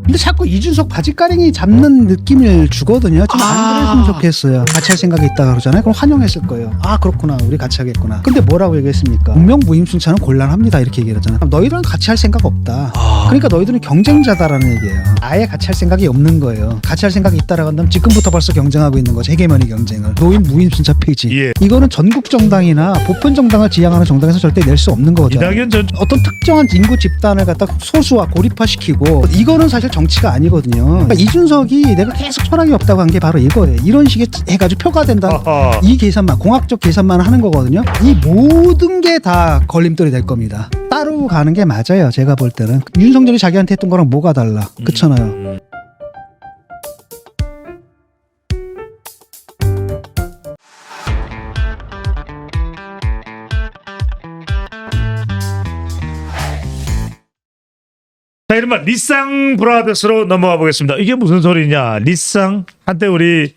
근데 자꾸 이준석 바지가랭이 잡는 느낌을 주거든요. 좀 안 그랬으면 좋겠어요. 같이 할 생각이 있다 그러잖아요. 그럼 환영했을 거예요. 아 그렇구나, 우리 같이 하겠구나. 근데 뭐라고 얘기했습니까? 운명 무임승차는 곤란합니다 이렇게 얘기했잖아요. 너희들은 같이 할 생각 없다. 그러니까 너희들은 경쟁자다라는 얘기예요. 아예 같이 할 생각이 없는 거예요. 같이 할 생각이 있다라고 한다면 지금부터 벌써 경쟁하고 있는 거죠. 헤게모니 경쟁을. 노인 무임승차 폐지. 예. 이거는 전국 정당이나 보편 정당을 지향하는 정당에서 절대 낼 수 없는 거죠. 이낙연 전 어떤 특정한 인구 집단을 갖다 소수화 고립화시키고, 이거는 사실 정치가 아니거든요. 그러니까 이준석이 내가 계속 철학이 없다고 한 게 바로 이거예요. 이런 식의 해가지고 표가 된다. 아하. 이 계산만, 공학적 계산만 하는 거거든요. 이 모든 게 다 걸림돌이 될 겁니다. 따로 가는 게 맞아요. 제가 볼 때는 윤석열이 자기한테 했던 거랑 뭐가 달라. 그렇잖아요. 자, 이른바 리쌍 브라더스로 넘어가 보겠습니다. 이게 무슨 소리냐? 리쌍 한때 우리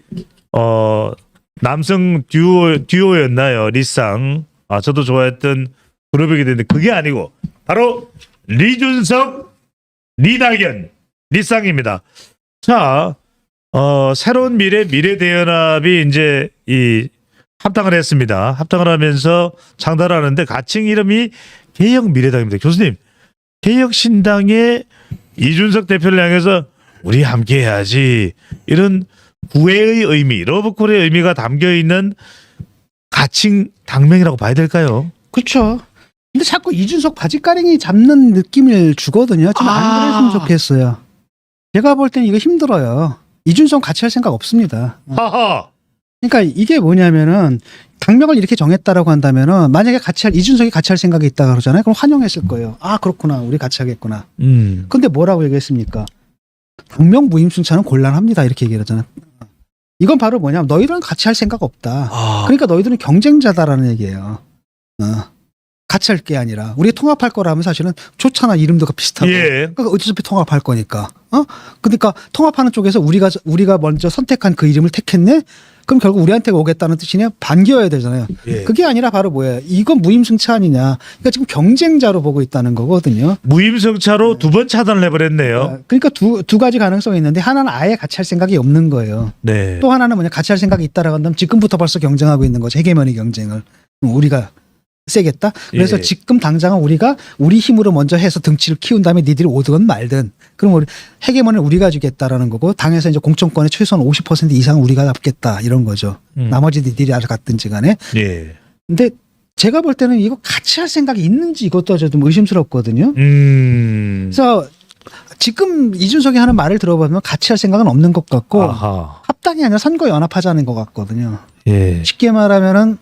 남성 듀오였나요? 리쌍. 아, 저도 좋아했던 그룹이게 되는데 그게 아니고 바로 리준석, 리낙연, 리쌍입니다. 자, 새로운 미래대연합이 이제 이 합당을 했습니다. 합당을 하면서 창달을 하는데 가칭 이름이 개혁미래당입니다. 교수님, 개혁신당의 이준석 대표를 향해서 우리 함께 해야지, 이런 구애의 의미, 러브콜의 의미가 담겨있는 가칭 당명이라고 봐야 될까요? 그렇죠. 근데 자꾸 이준석 바지가랭이 잡는 느낌을 주거든요. 좀 안 그랬으면 좋겠어요. 제가 볼 때는 이거 힘들어요. 이준석 같이 할 생각 없습니다. 하하. 그러니까 이게 뭐냐면은 당명을 이렇게 정했다라고 한다면은 만약에 이준석이 같이 할 생각이 있다 그러잖아요. 그럼 환영했을 거예요. 아 그렇구나, 우리 같이 하겠구나. 근데 뭐라고 얘기했습니까? 당명 무임승차는 곤란합니다 이렇게 얘기하잖아요. 이건 바로 뭐냐면 너희들은 같이 할 생각 없다. 그러니까 너희들은 경쟁자다라는 얘기예요. 같이 할 게 아니라 우리 통합할 거라면 사실은 좋잖아, 이름도 비슷하고. 예. 그러니까 어차피 통합할 거니까. 그러니까 통합하는 쪽에서 우리가 먼저 선택한 그 이름을 택했네. 그럼 결국 우리한테 오겠다는 뜻이냐? 반겨야 되잖아요. 예. 그게 아니라 바로 뭐예요? 이건 무임승차 아니냐? 그러니까 지금 경쟁자로 보고 있다는 거거든요. 무임승차로 두 번 차단을 해버렸네요. 그러니까 두 가지 가능성이 있는데, 하나는 아예 같이 할 생각이 없는 거예요. 네. 또 하나는 뭐냐? 같이 할 생각이 있다라고 한다면 지금부터 벌써 경쟁하고 있는 거죠. 헤게모니 경쟁을. 우리가 세겠다. 그래서 예. 지금 당장은 우리가 우리 힘으로 먼저 해서 등치를 키운 다음에 니들이 오든 말든, 그럼 우리 헤게모니는 우리가 주겠다라는 거고, 당에서 이제 공천권의 최소한 50% 이상은 우리가 잡겠다 이런 거죠. 나머지 니들이 알아갔든지 간에. 예. 근데 제가 볼 때는 이거 같이 할 생각이 있는지 이것도 좀 의심스럽거든요. 그래서 지금 이준석이 하는 말을 들어보면 같이 할 생각은 없는 것 같고, 아하. 합당이 아니라 선거 연합하자는 것 같거든요. 예. 쉽게 말하면은,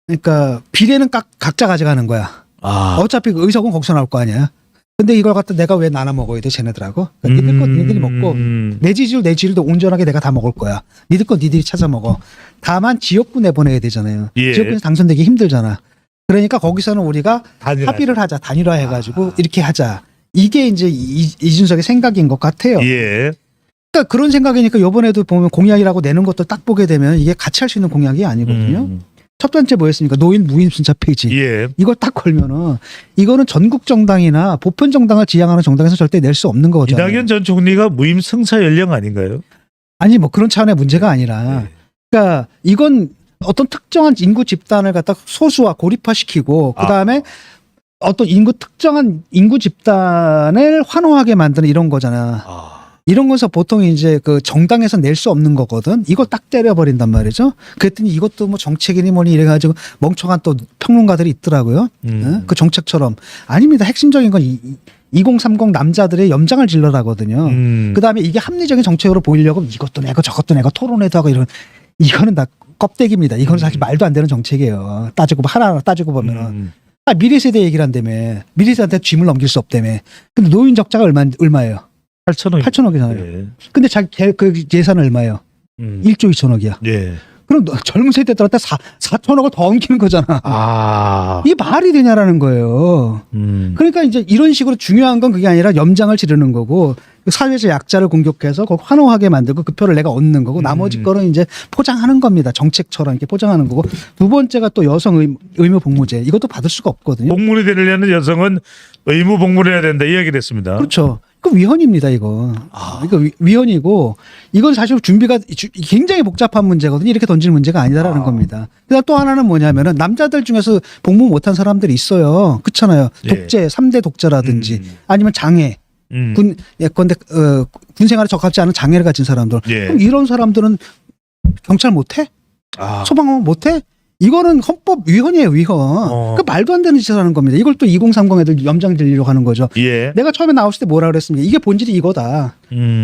그러니까 비례는 각자 가져가는 거야. 어차피 그 의석은 거기서 나올 거 아니야. 근데 이걸 갖다 내가 왜 나눠 먹어야 돼, 쟤네들하고. 그러니까 니들 거 니들이 먹고, 내 지지율도 온전하게 내가 다 먹을 거야. 니들 거 니들이 찾아 먹어. 다만 지역구 내보내야 되잖아요. 예. 지역구에서 당선되기 힘들잖아. 그러니까 거기서는 우리가 단일화. 합의를 하자, 단일화해가지고 이렇게 하자. 이게 이제 이준석의 생각인 것 같아요. 예. 그러니까 그런 생각이니까 이번에도 보면 공약이라고 내는 것도 딱 보게 되면 이게 같이 할 수 있는 공약이 아니거든요. 첫 번째 뭐였습니까? 노인 무임승차 폐지. 예. 이걸 딱 걸면은 이거는 전국 정당이나 보편 정당을 지향하는 정당에서 절대 낼 수 없는 거죠. 이낙연 전 총리가 무임승차 연령 아닌가요? 아니 뭐 그런 차원의 문제가 아니라, 그러니까 이건 어떤 특정한 인구 집단을 갖다 소수화 고립화시키고, 그 다음에 어떤 특정한 인구 집단을 환호하게 만드는 이런 거잖아. 이런 거서 보통 이제 그 정당에서 낼 수 없는 거거든. 이걸 딱 때려버린단 말이죠. 그랬더니 이것도 뭐 정책이니 뭐니 이래가지고 멍청한 또 평론가들이 있더라고요. 그 정책처럼. 아닙니다. 핵심적인 건 2030 남자들의 염장을 질러라거든요. 그 다음에 이게 합리적인 정책으로 보이려고 이것도 내고 저것도 내고 토론회도 하고 이거는 다 껍데기입니다. 이건 사실 말도 안 되는 정책이에요. 하나하나 따지고 보면은. 미래 세대 얘기를 한다며. 미래 세대한테 쥐물 넘길 수 없다며. 근데 노인 적자가 얼마예요? 8천억이잖아요. 예. 근데 그 예산은 얼마예요? 1조 2천억이야. 예. 그럼 젊은 세대들한테 4천억을 더 엉키는 거잖아. 아. 이게 말이 되냐라는 거예요. 그러니까 그러니까 이제 이런 식으로 중요한 건 그게 아니라 염장을 지르는 거고 사회적 약자를 공격해서 그거 환호하게 만들고 그 표를 내가 얻는 거고 나머지 거는 이제 포장하는 겁니다. 정책처럼 이렇게 포장하는 거고 두 번째가 또 여성 의무 복무제 이것도 받을 수가 없거든요. 복문이 되려는 여성은 의무 복무를 해야 된다 이야기를 했습니다. 그렇죠. 그 위헌입니다, 이거. 그러니까 위헌이고 이건 사실 준비가 굉장히 복잡한 문제거든요. 이렇게 던지는 문제가 아니다라는 겁니다. 그다음 또 하나는 뭐냐면은 남자들 중에서 복무 못한 사람들이 있어요. 그렇잖아요. 예. 독재, 3대 독재라든지 아니면 장애. 군 예컨대 군 생활에 적합지 않은 장애를 가진 사람들. 예. 그럼 이런 사람들은 경찰 못해? 소방관 못해? 이거는 헌법 위헌이에요, 위헌. 그 말도 안 되는 짓을 하는 겁니다. 이걸 또 2030 애들 염장 들리려고 하는 거죠. 예. 내가 처음에 나왔을 때 뭐라 그랬습니까? 이게 본질이 이거다.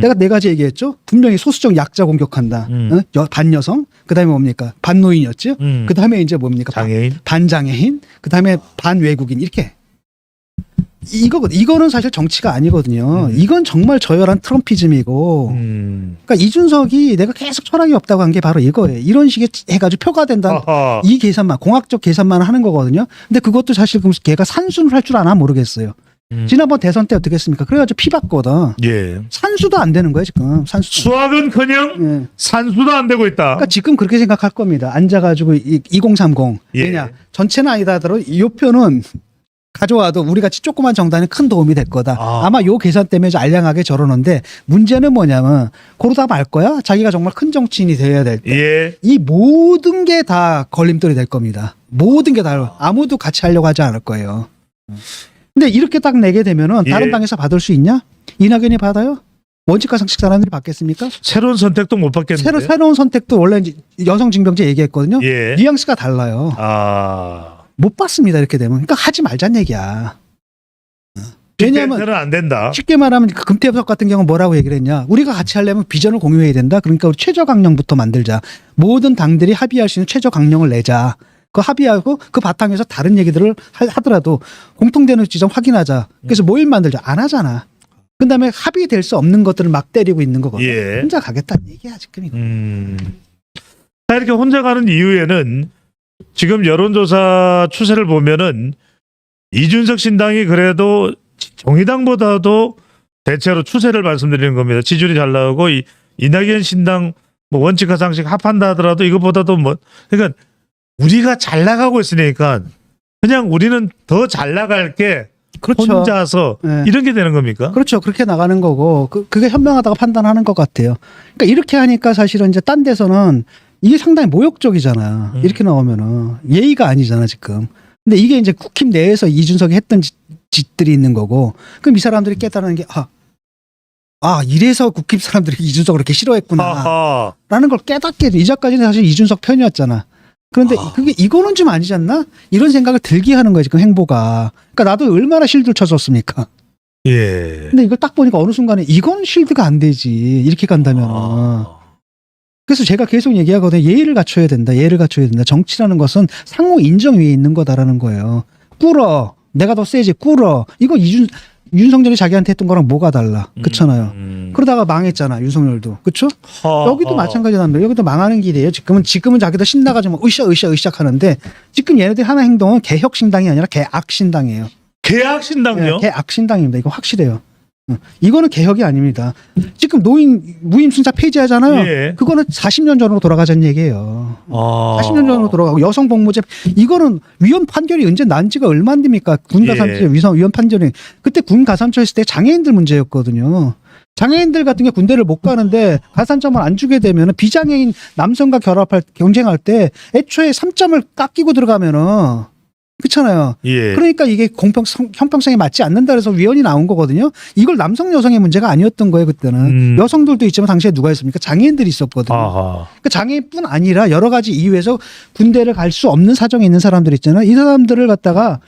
내가 네 가지 얘기했죠. 분명히 소수적 약자 공격한다. 반여성, 그다음에 뭡니까? 반노인이었죠. 그다음에 이제 뭡니까? 장애인, 반장애인, 그다음에 반외국인 이렇게. 이거는 사실 정치가 아니거든요. 이건 정말 저열한 트럼피즘이고. 그러니까 이준석이 내가 계속 철학이 없다고 한 게 바로 이거예요. 이런 식의 해가지고 표가 된다. 이 계산만 공학적 계산만 하는 거거든요. 근데 그것도 사실 그럼 걔가 산수를 할 줄 아나 모르겠어요. 지난번 대선 때 어떻게 했습니까? 그래가지고 피 받거든. 예. 산수도 안 되는 거예요 지금. 산수. 수학은커녕 예. 산수도 안 되고 있다. 그러니까 지금 그렇게 생각할 겁니다. 앉아가지고 2030. 예. 왜냐 전체는 아니다 하더라도 이 표는 가져와도 우리 같이 조그만 정당에 큰 도움이 될 거다. 아마 요 계산 때문에 알량하게 저러는데 문제는 뭐냐면 그러다 말 거야. 자기가 정말 큰 정치인이 되어야 될 때. 예. 이 모든 게 다 걸림돌이 될 겁니다. 모든 게 다 아무도 같이 하려고 하지 않을 거예요. 근데 이렇게 딱 내게 되면은 다른 예. 당에서 받을 수 있냐? 이낙연이 받아요? 원칙과 상식 사람들이 받겠습니까? 새로운 선택도 못 받겠는데. 새로운 선택도 원래 이제 여성징병제 얘기했거든요. 예. 뉘앙스가 달라요. 못 받습니다 이렇게 되면. 그러니까 하지 말자는 얘기야. 왜냐하면 는 안 된다. 쉽게 말하면 그 금태섭 같은 경우는 뭐라고 얘기를 했냐. 우리가 같이 하려면 비전을 공유해야 된다. 그러니까 우리 최저 강령부터 만들자. 모든 당들이 합의할 수 있는 최저 강령을 내자. 그 합의하고 그 바탕에서 다른 얘기들을 하더라도 공통되는 지점 확인하자. 그래서 모임 만들자. 안 하잖아. 그 다음에 합의될 수 없는 것들을 막 때리고 있는 거거든. 예. 혼자 가겠다는 얘기야 지금 이거. 자, 이렇게 혼자 가는 이유에는 지금 여론조사 추세를 보면은 이준석 신당이 그래도 정의당보다도 대체로 추세를 말씀드리는 겁니다. 지지율이 잘 나오고 이낙연 신당 뭐 원칙과 상식 합한다 하더라도 이것보다도 뭐 그러니까 우리가 잘 나가고 있으니까 그냥 우리는 더 잘 나갈게 그렇죠. 혼자서 네. 이런 게 되는 겁니까? 그렇죠. 그렇게 나가는 거고 그게 현명하다고 판단하는 것 같아요. 그러니까 이렇게 하니까 사실은 이제 딴 데서는 이게 상당히 모욕적이잖아. 이렇게 나오면은 예의가 아니잖아 지금. 근데 이게 이제 국힘 내에서 이준석이 했던 짓들이 있는 거고, 그럼 이 사람들이 깨달은 게 이래서 국힘 사람들이 이준석을 그렇게 싫어했구나 라는 걸 깨닫게 돼. 이전까지는 사실 이준석 편이었잖아. 그런데 그게 이거는 좀 아니지 않나? 이런 생각을 들게 하는 거야 지금 행보가. 그러니까 나도 얼마나 실드를 쳐줬습니까? 예. 근데 이걸 딱 보니까 어느 순간에 이건 실드가 안 되지 이렇게 간다면. 그래서 제가 계속 얘기하거든요. 예의를 갖춰야 된다. 예의를 갖춰야 된다. 정치라는 것은 상호 인정 위에 있는 거다라는 거예요. 꿇어. 내가 더 세지. 꿇어. 이거 윤석열이 자기한테 했던 거랑 뭐가 달라. 그렇잖아요. 그러다가 망했잖아. 윤석열도. 그렇죠? 여기도 마찬가지랍니다. 여기도 망하는 길이에요. 지금은 자기도 신나가지고 으쌰 하는데 지금 얘네들이 하는 행동은 개혁신당이 아니라 개악신당이에요. 개악신당요? 네, 개악신당입니다. 이거 확실해요. 이거는 개혁이 아닙니다. 지금 무임승차 폐지하잖아요. 예. 그거는 40년 전으로 돌아가자는 얘기예요. 40년 전으로 돌아가고 여성 복무제 이거는 위헌 판결이 언제 난 지가 얼마 안 됩니까? 군 가산처 위헌 판결이 그때 군 가산처 했을 때 장애인들 문제였거든요. 장애인들 같은 게 군대를 못 가는데 가산점을 안 주게 되면 비장애인 남성과 경쟁할 때 애초에 3점을 깎이고 들어가면은 그렇잖아요. 예. 그러니까 이게 형평성에 맞지 않는다 그래서 위헌이 나온 거거든요. 이걸 남성 여성의 문제가 아니었던 거예요 그때는. 여성들도 있지만 당시에 누가 있습니까? 장애인들이 있었거든요. 그러니까 장애인뿐 아니라 여러 가지 이유에서 군대를 갈 수 없는 사정에 있는 사람들 있잖아요. 이 사람들을 갖다가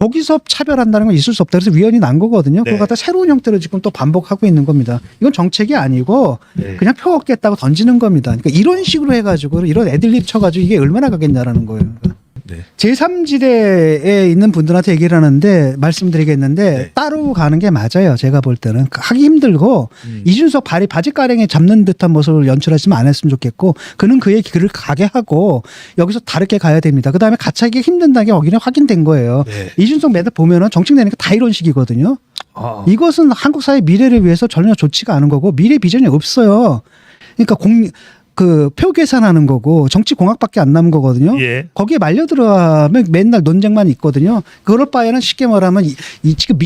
거기서 차별한다는 건 있을 수 없다. 그래서 위헌이 난 거거든요. 네. 그걸 갖다 새로운 형태로 지금 또 반복하고 있는 겁니다. 이건 정책이 아니고 네. 그냥 표 얻겠다고 던지는 겁니다. 그러니까 이런 식으로 해가지고 이런 애들립 쳐가지고 이게 얼마나 가겠냐라는 거예요. 네. 제3지대에 있는 분들한테 얘기를 하는데 말씀드리겠는데 네. 따로 가는 게 맞아요. 제가 볼 때는 하기 힘들고 이준석 바지가랑에 잡는 듯한 모습을 연출하시면 안 했으면 좋겠고 그는 그의 길을 가게 하고 여기서 다르게 가야 됩니다. 그다음에 같이 하기 힘든다는 게 여기는 확인된 거예요. 네. 이준석 매듭 보면은 정책 내는 게 다 이런 식이거든요. 아. 이것은 한국 사회 미래를 위해서 전혀 좋지가 않은 거고 미래 비전이 없어요. 그러니까 표 계산하는 거고 정치 공학밖에 안 남은 거거든요. 예. 거기에 말려 들어가면 맨날 논쟁만 있거든요. 그럴 바에는 쉽게 말하면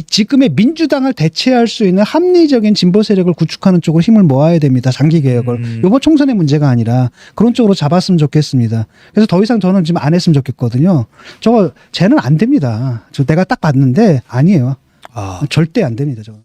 지금의 민주당을 대체할 수 있는 합리적인 진보 세력을 구축하는 쪽으로 힘을 모아야 됩니다. 장기 개혁을. 이번 총선의 문제가 아니라 그런 쪽으로 잡았으면 좋겠습니다. 그래서 더 이상 저는 지금 안 했으면 좋겠거든요. 쟤는 안 됩니다. 내가 딱 봤는데 아니에요. 절대 안 됩니다. 저거.